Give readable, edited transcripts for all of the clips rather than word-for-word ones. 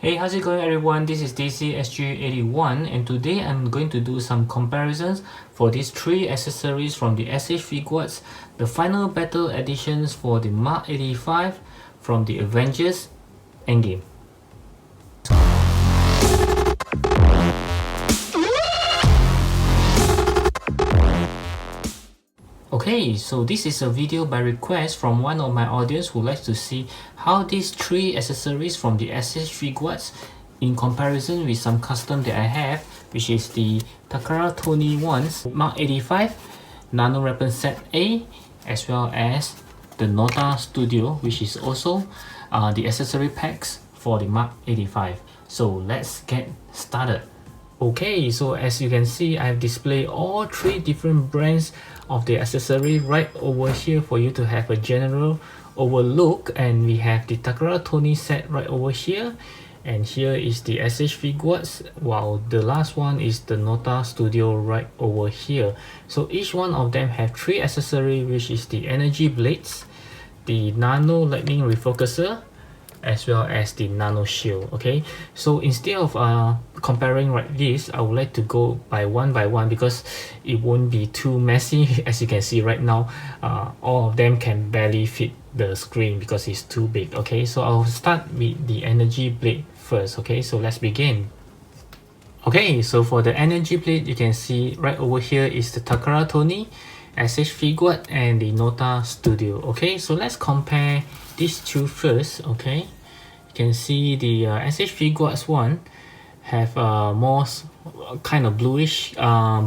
Hey, how's it going everyone? This is DCSG81 and today I'm going to do some comparisons for these three accessories from the SH Figuarts, the final battle editions for the Mark 85 from the Avengers Endgame. Okay, so this is a video by request from one of my audience who likes to see how these three accessories from the SH Figuarts in comparison with some custom that I have, which is the Takara Tony ones, Mark 85, Nano Weapon Set A, as well as the NOTA Studio, which is also the accessory packs for the Mark 85. So let's get started. Okay, so as you can see, I've displayed all three different brands of the accessory right over here for you to have a general overlook. And we have the Takara Tony set right over here, and here is the SH Figuarts, while the last one is the NOTA Studio right over here. So each one of them have three accessories, which is the energy blades, the nano lightning refocuser, as well as the Nano Shield. Okay, so instead of comparing like this, I would like to go by one because it won't be too messy. As you can see right now, all of them can barely fit the screen because it's too big. Okay, so I'll start with the energy blade first. Okay, so let's begin. Okay, so for the energy blade, you can see right over here is the Takara Tony, SH Figuarts, and the NOTA Studio. Okay, so let's compare these two first. Okay, you can see the SH Figuarts one have more kind of bluish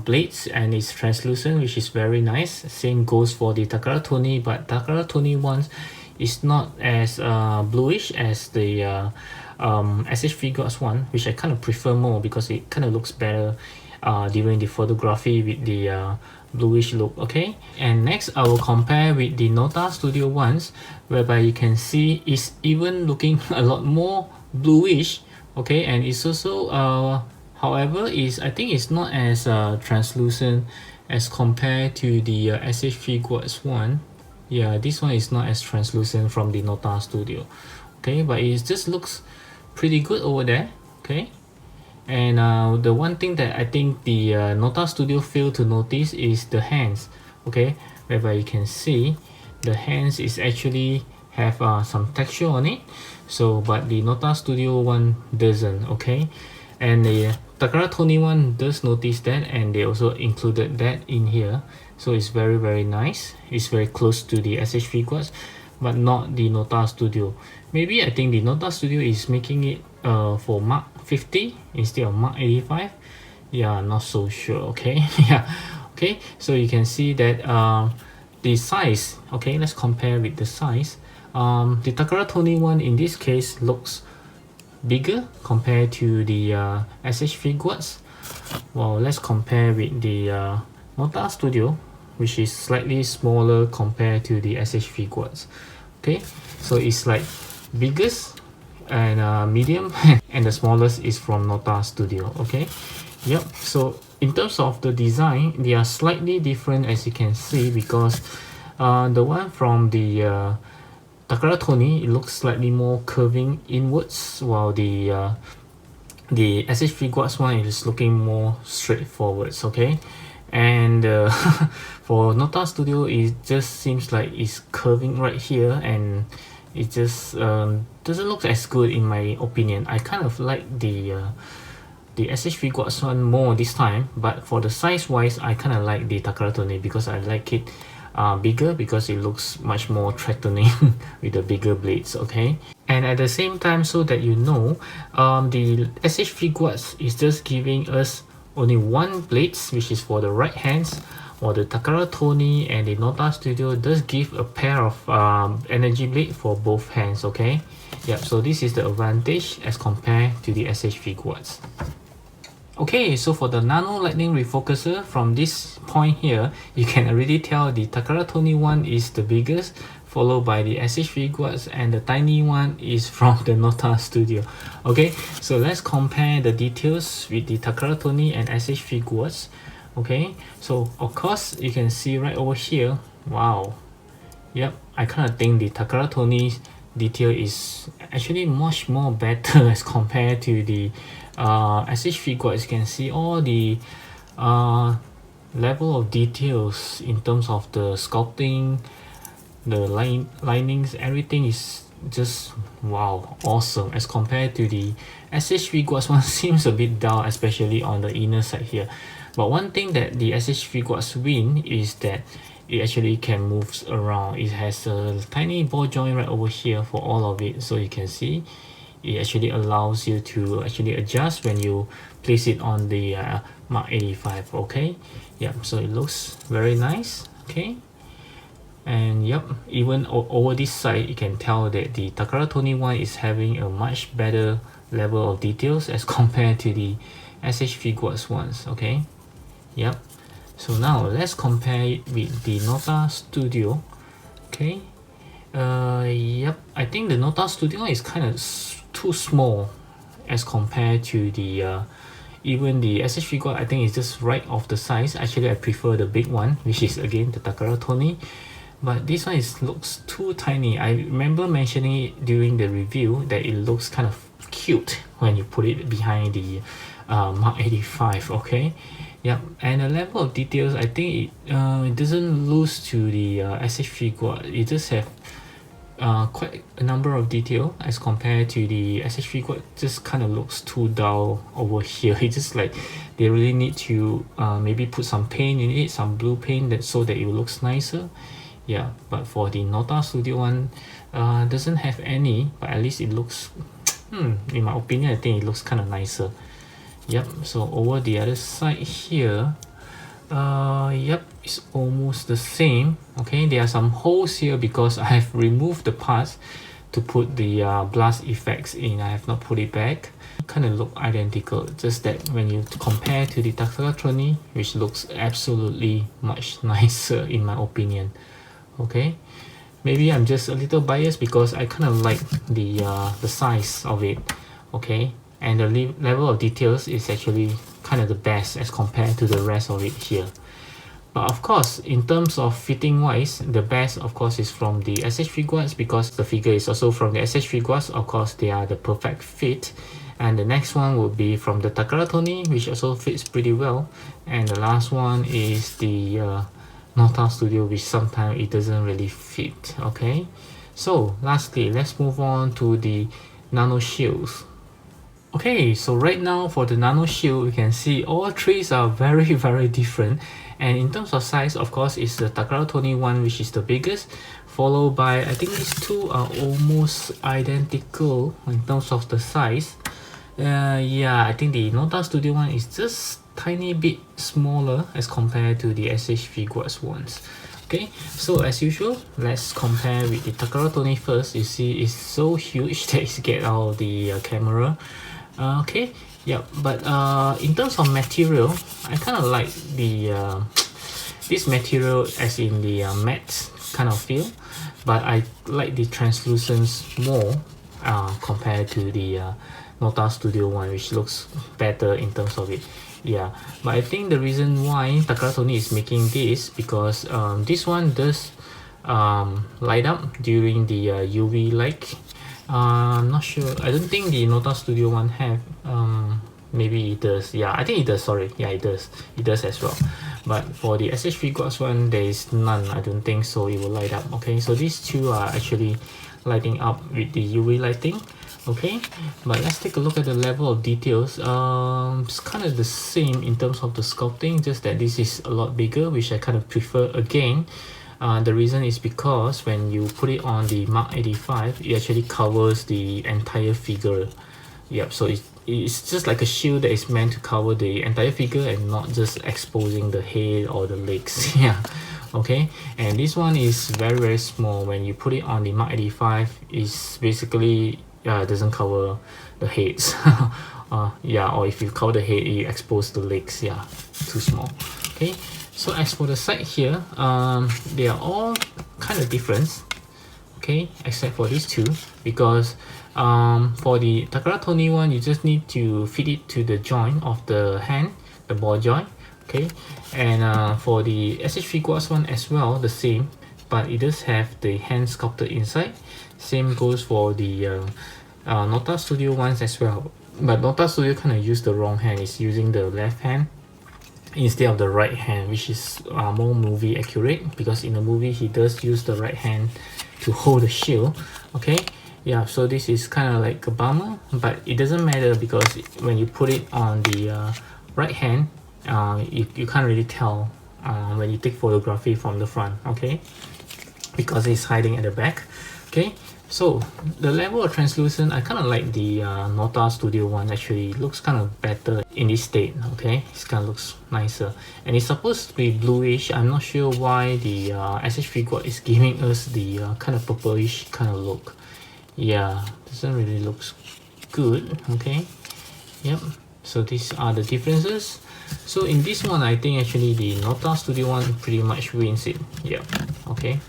blades, and it's translucent, which is very nice. Same goes for the Takara Tony, but Takara Tony ones is not as bluish as the SH Figuarts one, which I kind of prefer more because it kind of looks better during the photography with the bluish look. Okay, and next I will compare with the NOTA Studio ones, whereby you can see it's even looking a lot more bluish. Okay, and it's also however, I think it's not as translucent as compared to the SH Figuarts one. Yeah, this one is not as translucent from the NOTA Studio. Okay, but it just looks pretty good over there. Okay, and the one thing that I think the NOTA Studio failed to notice is the hands. Okay, whereby you can see the hands is actually have some texture on it. So, but the NOTA Studio one doesn't. Okay, and the Takara Tony one does notice that, and they also included that in here. So it's very nice. It's very close to the SH Figuarts, but not the NOTA Studio. Maybe I think the NOTA Studio is making it for Mark 50 instead of Mark 85. Yeah, not so sure. Okay, yeah. Okay, so you can see that the size. Okay, let's compare with the size. The Takara Tony one in this case looks bigger compared to the SH Figuarts. Well, let's compare with the NOTA Studio, which is slightly smaller compared to the SH Figuarts. Okay, so it's like biggest and medium and the smallest is from NOTA Studio. Okay, yep. So in terms of the design, they are slightly different, as you can see, because the one from the Takara Tony, it looks slightly more curving inwards, while the SH Figuarts one is looking more straightforward. Okay, and for NOTA Studio, it just seems like it's curving right here, and it just doesn't look as good in my opinion. I kind of like the SH Figuarts one more this time, but for the size wise, I kind of like the Takara Tony because I like it bigger, because it looks much more threatening with the bigger blades. Okay, and at the same time, so that you know, the SH Figuarts is just giving us only one blades, which is for the right hands, while the Takara Tony and the NOTA Studio does give a pair of energy blade for both hands. Okay, yep. So this is the advantage as compared to the SH Figuarts. Okay, so for the Nano Lightning Refocuser, from this point here, you can already tell the Takara Tony one is the biggest, followed by the SH Figuarts, and the tiny one is from the NOTA Studio. Okay, so let's compare the details with the Takara Tony and SH Figuarts. Okay, so of course you can see right over here. Wow, yep, I kind of think the Takara Tony detail is actually much more better as compared to the SH Figuarts. You can see all the level of details in terms of the sculpting, the linings, everything is just wow, awesome as compared to the SH Figuarts one. Seems a bit dull, especially on the inner side here. But one thing that the SH Figuarts win is that it actually can move around. It has a tiny ball joint right over here for all of it, so you can see it actually allows you to actually adjust when you place it on the Mark 85. Okay, yeah, so it looks very nice. Okay, and yep, even over this side you can tell that the Takara Tony one is having a much better level of details as compared to the SH Figuarts ones. Okay, yep. So now let's compare it with the NOTA Studio. Okay, yep, I think the NOTA Studio is kind of too small as compared to the even the SH Figuarts. I think it's just right of the size. Actually, I prefer the big one, which is again the Takara Tony. But this one looks too tiny. I remember mentioning it during the review that it looks kind of cute when you put it behind the Mark 85. Okay, yeah, and the level of details, I think it doesn't lose to the SH Figuarts. It just have quite a number of detail as compared to the SH Figuarts. Just kind of looks too dull over here. It's just like they really need to maybe put some paint in it, some blue paint, that so that it looks nicer. Yeah, but for the NOTA Studio one, doesn't have any, but at least it looks in my opinion, I think it looks kind of nicer. Yep, so over the other side here, yep, it's almost the same. Okay, there are some holes here because I have removed the parts to put the blast effects in. I have not put it back. Kind of look identical, just that when you compare to the Takara Tony, which looks absolutely much nicer in my opinion. Okay, maybe I'm just a little biased because I kind of like the size of it. Okay, and the level of details is actually kind of the best as compared to the rest of it here. But of course, in terms of fitting wise, the best of course is from the SH Figuarts, because the figure is also from the SH Figuarts. Of course, they are the perfect fit. And the next one will be from the Takara Tony, which also fits pretty well. And the last one is the NOTA Studio, which sometimes it doesn't really fit. Okay, so lastly, let's move on to the Nano Shields. Okay, so right now for the Nano Shield, you can see all three are very different. And in terms of size, of course, it's the Takara Tony one, which is the biggest, followed by, I think these two are almost identical in terms of the size. Yeah, I think the NOTA Studio one is just tiny bit smaller as compared to the SH Figuarts ones. Okay, so as usual, let's compare with the Takara Tony first. You see it's so huge that it's get out of the camera. Okay, yeah, but in terms of material, I kind of like the this material as in the matte kind of feel, but I like the translucence more compared to the NOTA Studio one, which looks better in terms of it. Yeah, but I think the reason why Takara Tony is making this, because this one does light up during the UV light. I'm not sure. I don't think the NOTA Studio one have. Maybe it does. Yeah, I think it does. Sorry. Yeah, it does. It does as well. But for the SH Figuarts one, there is none. I don't think so. It will light up. Okay, so these two are actually lighting up with the UV lighting. Okay, but let's take a look at the level of details. It's kind of the same in terms of the sculpting, just that this is a lot bigger, which I kind of prefer again. The reason is because when you put it on the Mark 85, it actually covers the entire figure. Yep, so it's just like a shield that is meant to cover the entire figure and not just exposing the head or the legs. Yeah, okay, and this one is very small. When you put it on the Mark 85, it's basically doesn't cover the heads. Yeah, or if you cover the head, you expose the legs. Yeah, too small. Okay, so as for the side here, they are all kind of different. Okay, except for these two, because for the Takara Tony one, you just need to fit it to the joint of the hand, the ball joint. Okay, and for the SH Figuarts one as well, the same, but it does have the hand sculpted inside. Same goes for the NOTA Studio ones as well. But NOTA Studio kind of used the wrong hand. It's using the left hand instead of the right hand, which is more movie accurate, because in the movie he does use the right hand to hold the shield. Okay, yeah, so this is kind of like a bummer, but it doesn't matter because when you put it on the right hand, you can't really tell when you take photography from the front, okay, because it's hiding at the back. Okay, so the level of translucent, I kind of like the NOTA Studio one. Actually, it looks kind of better in this state. Okay, it kind of looks nicer, and it's supposed to be bluish. I'm not sure why the SH Figuarts is giving us the kind of purplish kind of look. Yeah, doesn't really looks good. Okay, yep, so these are the differences. So in this one, I think actually the NOTA Studio one pretty much wins it. Yeah, okay.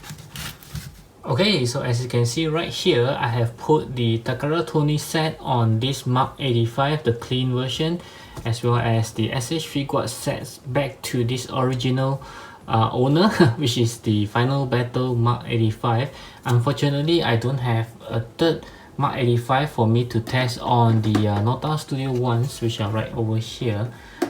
Okay, so as you can see right here, I have put the Takara Tony set on this Mark 85, the clean version, as well as the SH Figuarts sets back to this original owner, which is the Final Battle Mark 85. Unfortunately, I don't have a third Mark 85 for me to test on the NOTA Studio ones, which are right over here.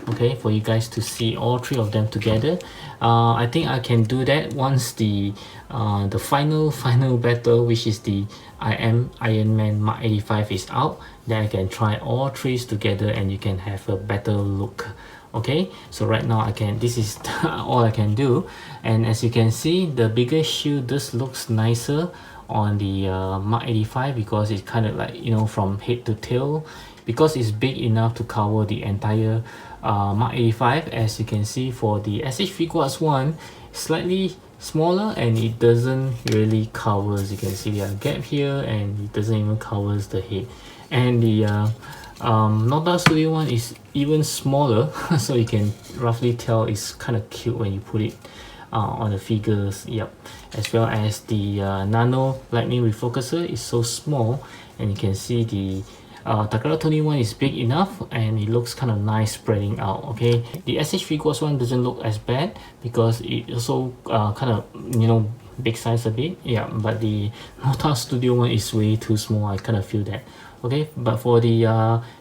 Okay, for you guys to see all three of them together. I think I can do that once the final battle, which is the I Am Iron Man Mark 85 is out. Then I can try all three together and you can have a better look. Okay, so right now this is all I can do. And as you can see, the bigger shield just looks nicer on the Mark 85 because it's kind of like, you know, from head to tail, because it's big enough to cover the entire Mark 85. As you can see, for the SH Figuarts one, slightly smaller and it doesn't really cover. As you can see, there are gap here and it doesn't even covers the head. And the NOTA Studio one is even smaller, so you can roughly tell it's kind of cute when you put it on the figures. Yep, as well as the Nano Lightning Refocuser is so small, and you can see the Takara Tony one is big enough and it looks kind of nice spreading out. Okay, the SH Figuarts one doesn't look as bad because it also kind of, you know, big size a bit. Yeah, but the NOTA Studio one is way too small. I kind of feel that. Okay, but for the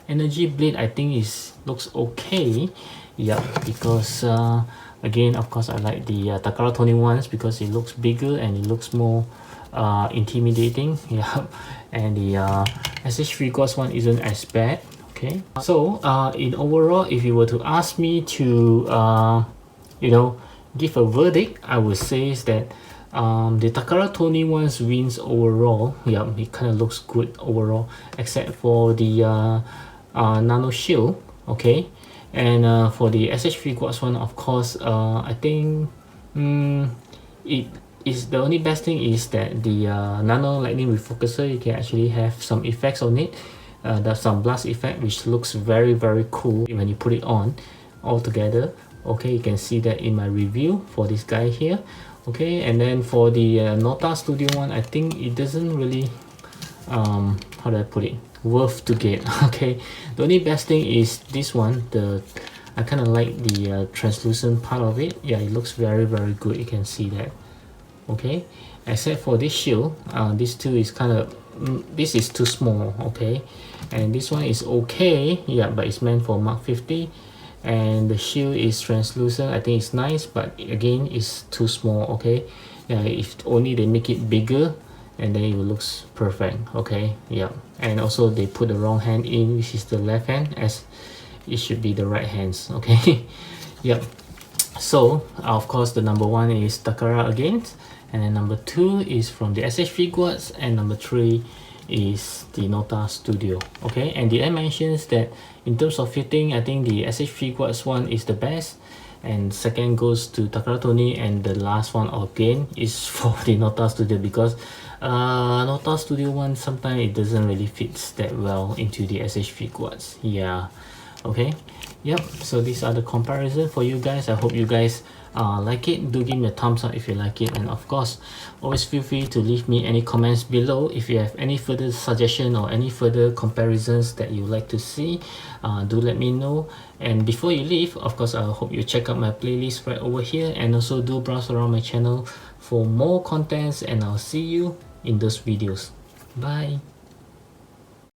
energy blade, I think it looks okay. Yeah, because again, of course, I like the Takara Tony ones because it looks bigger and it looks more intimidating. Yeah, and the SH Figuarts one isn't as bad. Okay, so in overall, if you were to ask me to you know, give a verdict, I would say is that the Takara Tony ones wins overall. Yeah, it kind of looks good overall, except for the Nano Shield. Okay, and for the SH Figuarts one, of course, I think it is the only best thing is that the Nano Lightning Refocuser, you can actually have some effects on it. There's some blast effect which looks very cool when you put it on all together. Okay, you can see that in my review for this guy here. Okay, and then for the NOTA Studio one, I think it doesn't really how do I put it, worth to get. Okay, the only best thing is this one, I kind of like the translucent part of it. Yeah, it looks very good, you can see that. Okay, except for this shield, this two is kind of this is too small. Okay, and this one is okay. Yeah, but it's meant for Mark 50. And the shield is translucent. I think it's nice, but again, it's too small. Okay, yeah, if only they make it bigger and then it looks perfect. Okay, yeah, and also they put the wrong hand in, which is the left hand, as it should be the right hands. Okay. Yep, so of course the number one is Takara again, and then number two is from the SH Figuarts, and number three is the NOTA Studio. Okay, and did I mention that in terms of fitting, I think the SH Figuarts one is the best, and second goes to Takara Tony, and the last one again is for the NOTA Studio, because NOTA Studio one sometimes it doesn't really fit that well into the SH Figuarts. Yeah, okay, yep, so these are the comparison for you guys. I hope you guys like it. Do give me a thumbs up if you like it, and of course always feel free to leave me any comments below if you have any further suggestion or any further comparisons that you like to see. Do let me know. And before you leave, of course, I hope you check out my playlist right over here, and also do browse around my channel for more contents, and I'll see you in those videos. Bye.